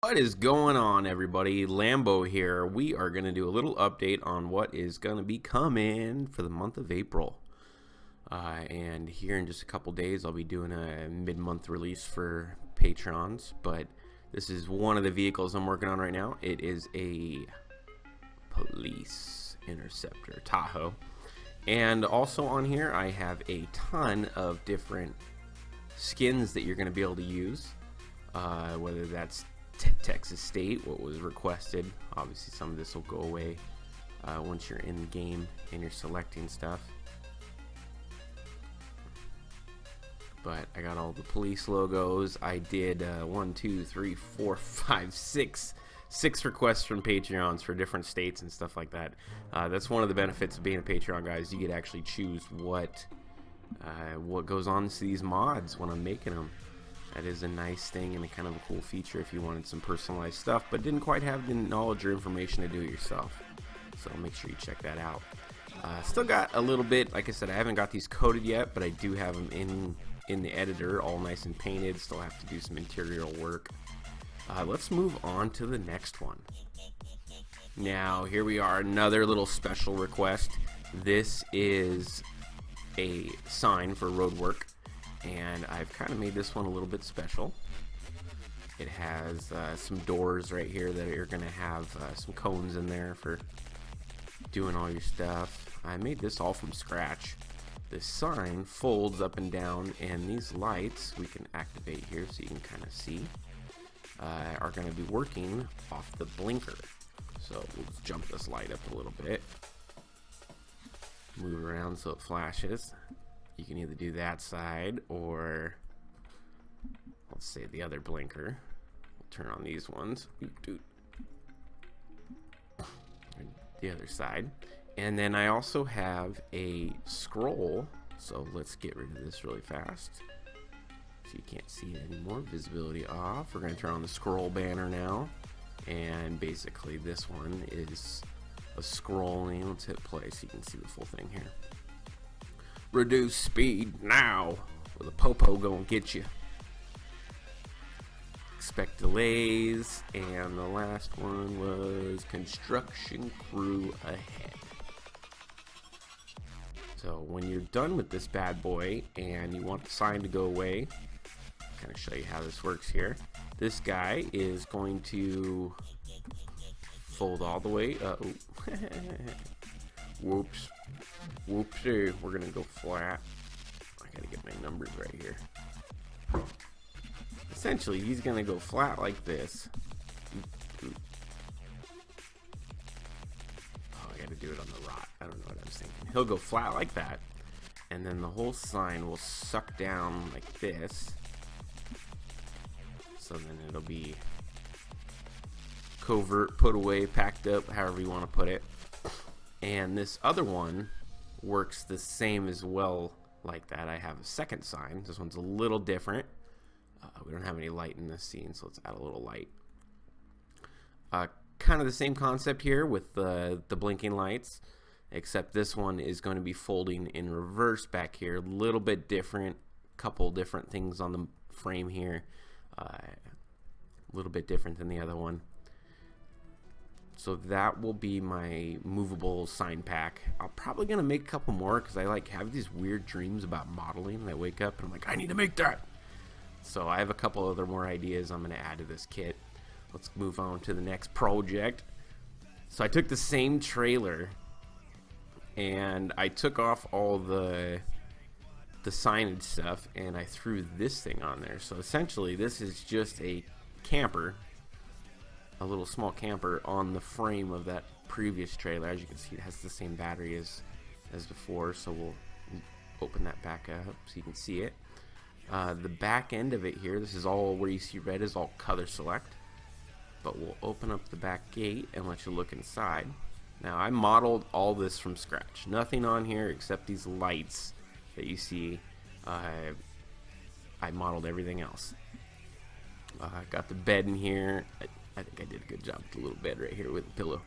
What is going on, everybody? Lambo here. We are going to do a little update on what is going to be coming for the month of April. And here in just a couple days, I'll be doing a mid-month release for Patrons. But this is one of the vehicles I'm working on right now. It is a police Interceptor Tahoe. And also on here, I have a ton of different skins that you're going to be able to use. Whether that's Texas State, what was requested. Obviously some of this will go away once you're in the game and you're selecting stuff. But I got all the police logos. I did 6 requests from Patreons for different states and stuff like that. That's one of the benefits of being a Patreon, guys. You get to actually choose what goes on to these mods when I'm making them. That is a nice thing and a kind of a cool feature if you wanted some personalized stuff but didn't quite have the knowledge or information to do it yourself. So make sure you check that out. Still got a little bit, like I said, I haven't got these coded yet, but I do have them in the editor, all nice and painted. Still have to do some interior work. Let's move on to the next one. Now here we are, another little special request. This is a sign for road work. And I've kind of made this one a little bit special. It has some doors right here that are going to have some cones in there for doing all your stuff. I made this all from scratch. This sign folds up and down, and these lights we can activate here so you can kind of see are going to be working off the blinker. So we'll just jump this light up a little bit, move around so it flashes. You can either do that side or, let's say, the other blinker. We'll turn on these ones. The other side. And then I also have a scroll. So let's get rid of this really fast. So you can't see it anymore. Visibility off. We're going to turn on the scroll banner now. And basically this one is a scrolling. Let's hit play so you can see the full thing here. Reduce speed now, or the popo gonna get you. Expect delays, and the last one was construction crew ahead. So when you're done with this bad boy and you want the sign to go away, kind of show you how this works here. This guy is going to fold all the way up. Whoops. Whoopsie, we're gonna go flat. I gotta get my numbers right here. Essentially, he's gonna go flat like this. Oh, I gotta do it on the rot. I don't know what I was thinking. He'll go flat like that, and then the whole sign will suck down like this. So then it'll be covert, put away, packed up, however you want to put it. And this other one works the same as well like that. I have a second sign. This one's a little different. We don't have any light in this scene, so let's add a little light. Kind of the same concept here with the blinking lights, except this one is going to be folding in reverse back here. A little bit different. Couple different things on the frame here. A little bit different than the other one. So that will be my movable sign pack. I'm probably gonna make a couple more because I have these weird dreams about modeling, and I wake up and I'm like, I need to make that. So I have a couple other more ideas I'm gonna add to this kit. Let's move on to the next project. So I took the same trailer and I took off all the signage stuff and I threw this thing on there. So essentially this is just a camper, a little small camper on the frame of that previous trailer. As you can see, it has the same battery as before, so we'll open that back up so you can see it. The back end of it here, this is all where you see red is all color select, but we'll open up the back gate and let you look inside. Now I modeled all this from scratch, nothing on here except these lights that you see. I modeled everything else. Got the bed in here. I think I did a good job with the little bed right here with the pillow.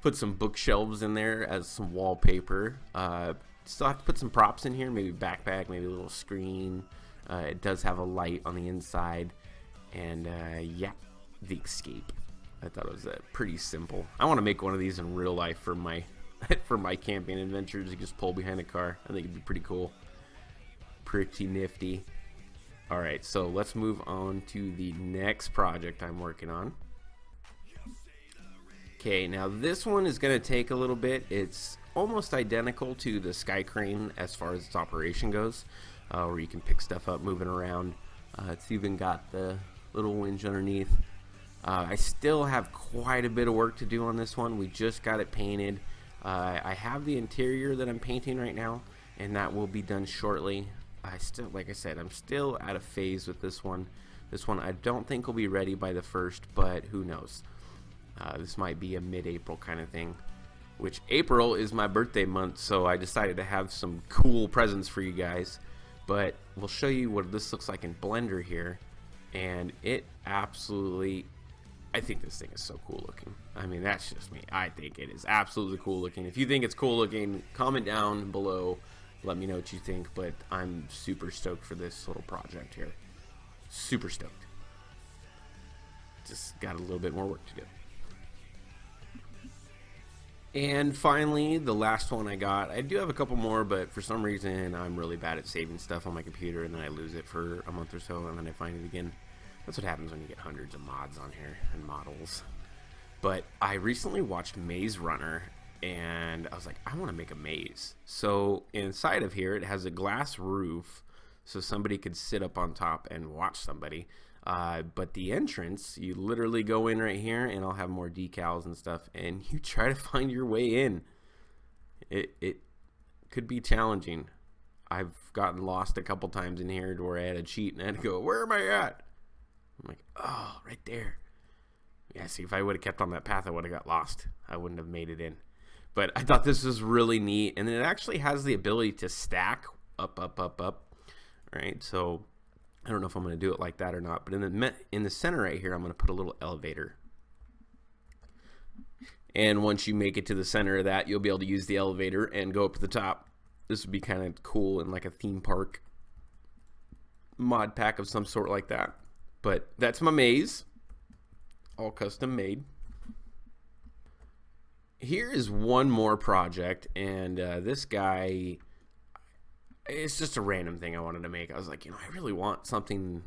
Put some bookshelves in there as some wallpaper. Still have to put some props in here, maybe backpack, maybe a little screen. It does have a light on the inside, and yeah, the Escape. I thought it was pretty simple. I want to make one of these in real life for my for my camping adventures. You just pull behind a car. I think it'd be pretty cool. Pretty nifty. Alright, so let's move on to the next project I'm working on. Okay, now this one is going to take a little bit. It's almost identical to the Sky Crane as far as its operation goes, where you can pick stuff up moving around. It's even got the little winch underneath. I still have quite a bit of work to do on this one. We just got it painted. I have the interior that I'm painting right now, and that will be done shortly. Like I said, I'm still at a phase with this one. This one I don't think will be ready by the 1st, but who knows. This might be a mid-April kind of thing, which April is my birthday month, so I decided to have some cool presents for you guys. But we'll show you what this looks like in Blender here, and it absolutely, I think this thing is so cool looking. I mean, that's just me. I think it is absolutely cool looking. If you think it's cool looking, comment down below. Let me know what you think, but I'm super stoked for this little project here. Super stoked. Just got a little bit more work to do. And finally, the last one I got. I do have a couple more, but for some reason I'm really bad at saving stuff on my computer, and then I lose it for a month or so, and then I find it again. That's what happens when you get hundreds of mods on here and models. But I recently watched Maze Runner, and I was like, I want to make a maze. So inside of here, it has a glass roof, so somebody could sit up on top and watch somebody. But the entrance, you literally go in right here, and I'll have more decals and stuff, and you try to find your way in. It could be challenging. I've gotten lost a couple times in here to where I had to cheat and I had to go, where am I at? I'm like, oh, right there. Yeah, see, if I would have kept on that path, I would have got lost. I wouldn't have made it in. But I thought this was really neat, and it actually has the ability to stack up, up, up, up. Right, so I don't know if I'm going to do it like that or not, but in the center right here, I'm going to put a little elevator. And once you make it to the center of that, you'll be able to use the elevator and go up to the top. This would be kind of cool in like a theme park mod pack of some sort like that. But that's my maze, all custom made. Here is one more project, and this guy, it's just a random thing I wanted to make. I was like, I really want something,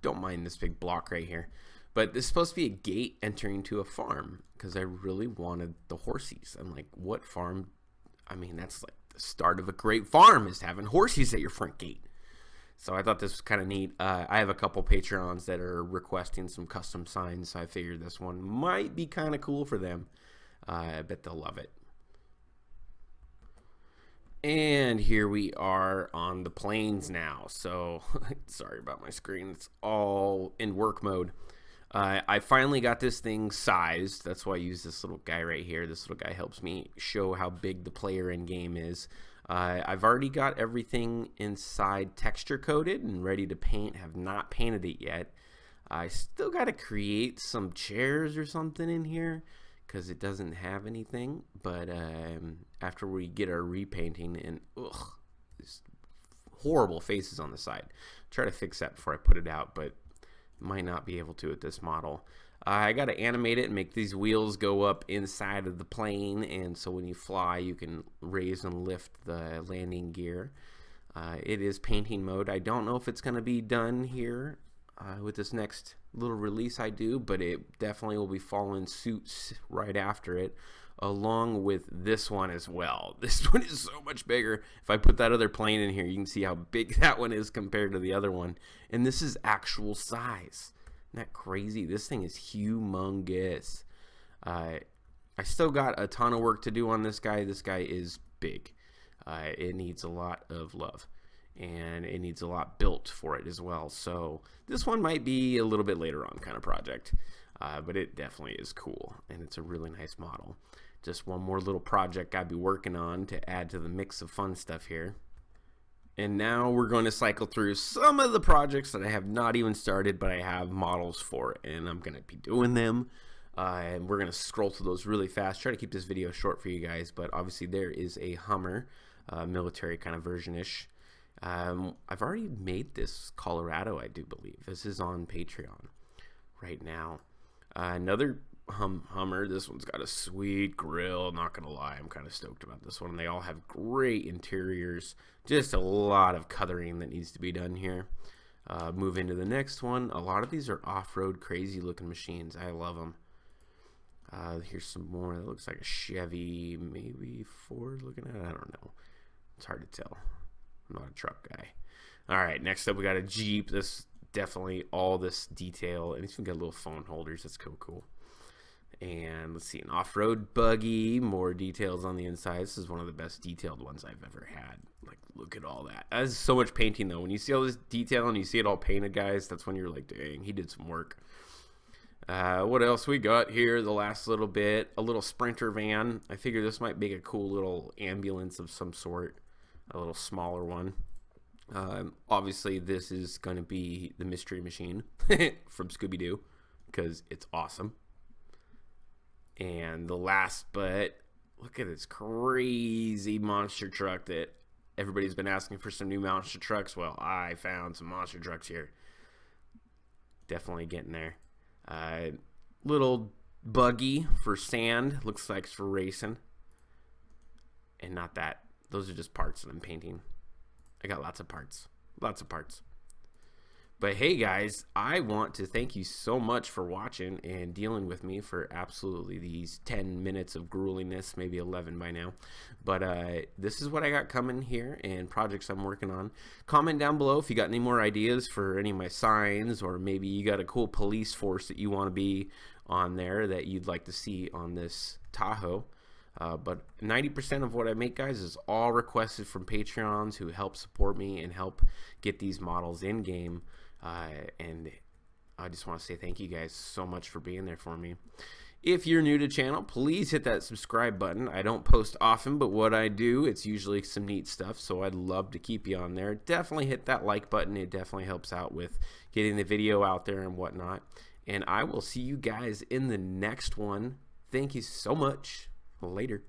don't mind this big block right here, but this is supposed to be a gate entering to a farm, because I really wanted the horsies. I'm like, what farm? I mean, that's like the start of a great farm, is having horsies at your front gate. So I thought this was kind of neat. I have a couple Patreons that are requesting some custom signs, so I figured this one might be kind of cool for them. I bet they'll love it. And here we are on the plains now. So sorry about my screen. It's all in work mode. I finally got this thing sized. That's why I use this little guy right here. This little guy helps me show how big the player in game is. I've already got everything inside texture coated and ready to paint. Have not painted it yet. I still got to create some chairs or something in here, because it doesn't have anything. But after we get our repainting, and this horrible faces on the side, try to fix that before I put it out, but might not be able to with this model. I got to animate it and make these wheels go up inside of the plane, and so when you fly you can raise and lift the landing gear. It is painting mode. I don't know if it's going to be done here with this next little release I do, but it definitely will be following suit right after it, along with this one as well. This one is so much bigger. If I put that other plane in here, you can see how big that one is compared to the other one, and this is actual size. Isn't that crazy? This thing is humongous. I still got a ton of work to do on this guy. This guy is big. It needs a lot of love, and it needs a lot built for it as well. So this one might be a little bit later on kind of project, but it definitely is cool, and it's a really nice model. Just one more little project I'd be working on to add to the mix of fun stuff here. And now we're going to cycle through some of the projects that I have not even started, but I have models for, and I'm going to be doing them. And we're going to scroll through those really fast. Try to keep this video short for you guys, but obviously there is a Hummer, military kind of version-ish. I've already made this Colorado, I do believe. This is on Patreon. right now. Another Hummer. This one's got a sweet grill. Not gonna lie, I'm kind of stoked about this one. They all have great interiors. Just a lot of coloring that needs to be done here. Move into the next one. A lot of these are off-road crazy looking machines. I love them. Here's some more. That looks like a Chevy, maybe Ford looking at it. I don't know. It's hard to tell. I'm not a truck guy. All right, next up we got a Jeep. This definitely all this detail, and it's even got little phone holders. That's cool. And let's see, an off-road Buggy. More details on the inside. This is one of the best detailed ones I've ever had. Like, look at all that. That's so much painting, though. When you see all this detail and you see it all painted, guys, that's when you're like, dang, he did some work. What else we got here? The last little bit. A little Sprinter van. I figure this might be a cool little ambulance of some sort. A little smaller one. Obviously, this is going to be the Mystery Machine from Scooby-Doo because it's awesome. And the last, but look at this crazy monster truck that everybody's been asking for some new monster trucks. Well, I found some monster trucks here. Definitely getting there. Little Buggy for sand. Looks like it's for racing. And not that. Those are just parts that I'm painting. I got lots of parts. Lots of parts. But hey guys, I want to thank you so much for watching and dealing with me for absolutely these 10 minutes of gruelingness, maybe 11 by now. But this is what I got coming here and projects I'm working on. Comment down below if you got any more ideas for any of my signs, or maybe you got a cool police force that you want to be on there that you'd like to see on this Tahoe. But 90% of what I make, guys, is all requested from Patreons who help support me and help get these models in game. And I just want to say thank you guys so much for being there for me. If you're new to the channel, please hit that subscribe button. I don't post often, but what I do, it's usually some neat stuff, so I'd love to keep you on there. Definitely hit that like button. It definitely helps out with getting the video out there and whatnot. And I will see you guys in the next one. Thank you so much. Later.